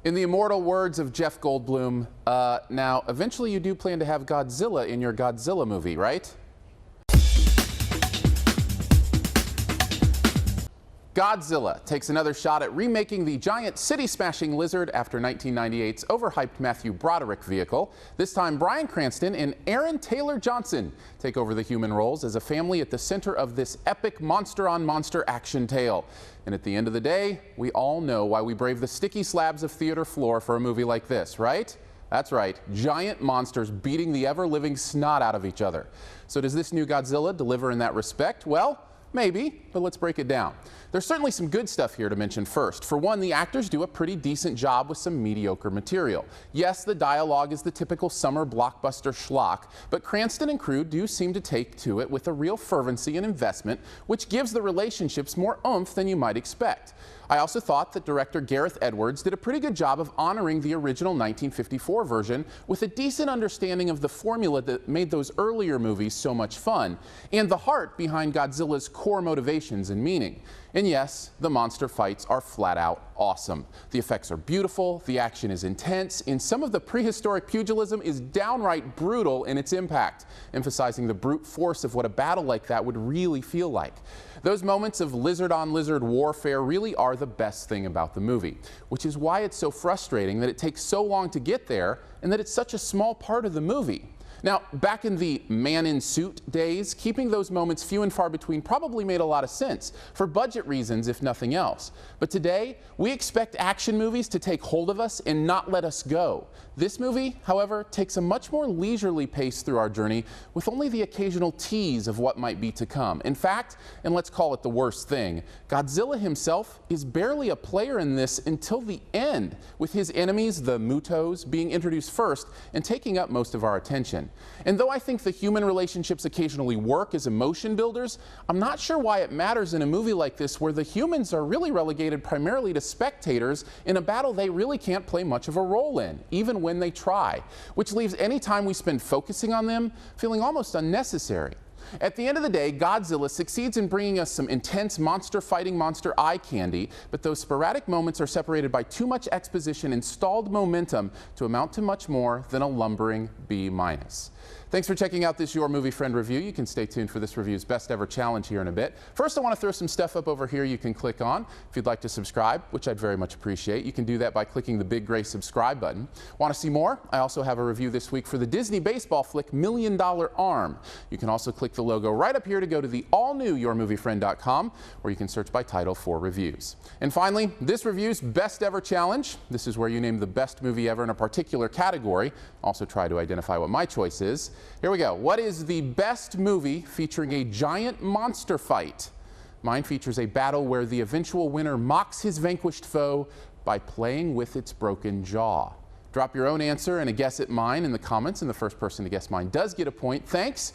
In the immortal words of Jeff Goldblum, now, eventually you do plan to have Godzilla in your Godzilla movie, right? Godzilla takes another shot at remaking the giant city-smashing lizard after 1998's overhyped Matthew Broderick vehicle. This time, Bryan Cranston and Aaron Taylor Johnson take over the human roles as a family at the center of this epic monster-on-monster action tale. And at the end of the day, we all know why we brave the sticky slabs of theater floor for a movie like this, right? That's right, giant monsters beating the ever-living snot out of each other. So does this new Godzilla deliver in that respect? Well, maybe, but let's break it down. There's certainly some good stuff here to mention first. For one, the actors do a pretty decent job with some mediocre material. Yes, the dialogue is the typical summer blockbuster schlock, but Cranston and crew do seem to take to it with a real fervency and investment, which gives the relationships more oomph than you might expect. I also thought that director Gareth Edwards did a pretty good job of honoring the original 1954 version with a decent understanding of the formula that made those earlier movies so much fun, and the heart behind Godzilla's core motivations and meaning. And yes, the monster fights are flat out awesome. The effects are beautiful, the action is intense, and some of the prehistoric pugilism is downright brutal in its impact, emphasizing the brute force of what a battle like that would really feel like. Those moments of lizard-on-lizard warfare really are the best thing about the movie, which is why it's so frustrating that it takes so long to get there and that it's such a small part of the movie. Now, back in the man-in-suit days, keeping those moments few and far between probably made a lot of sense, for budget reasons if nothing else. But today, we expect action movies to take hold of us and not let us go. This movie, however, takes a much more leisurely pace through our journey with only the occasional tease of what might be to come. In fact, and let's call it the worst thing, Godzilla himself is barely a player in this until the end, with his enemies, the Mutos, being introduced first and taking up most of our attention. And though I think the human relationships occasionally work as emotion builders, I'm not sure why it matters in a movie like this where the humans are really relegated primarily to spectators in a battle they really can't play much of a role in, even when they try, which leaves any time we spend focusing on them feeling almost unnecessary. At the end of the day, Godzilla succeeds in bringing us some intense monster-fighting monster eye candy, but those sporadic moments are separated by too much exposition and stalled momentum to amount to much more than a lumbering B-. Thanks for checking out this Your Movie Friend review. You can stay tuned for this review's best ever challenge here in a bit. First, I want to throw some stuff up over here you can click on. If you'd like to subscribe, which I'd very much appreciate, you can do that by clicking the big gray subscribe button. Want to see more? I also have a review this week for the Disney baseball flick $1 Million Arm. You can also click the logo right up here to go to the all-new YourMovieFriend.com, where you can search by title for reviews. And finally, this review's best ever challenge. This is where you name the best movie ever in a particular category. Also try to identify what my choice is. Here we go. What is the best movie featuring a giant monster fight? Mine features a battle where the eventual winner mocks his vanquished foe by playing with its broken jaw. Drop your own answer and a guess at mine in the comments, and the first person to guess mine does get a point. Thanks.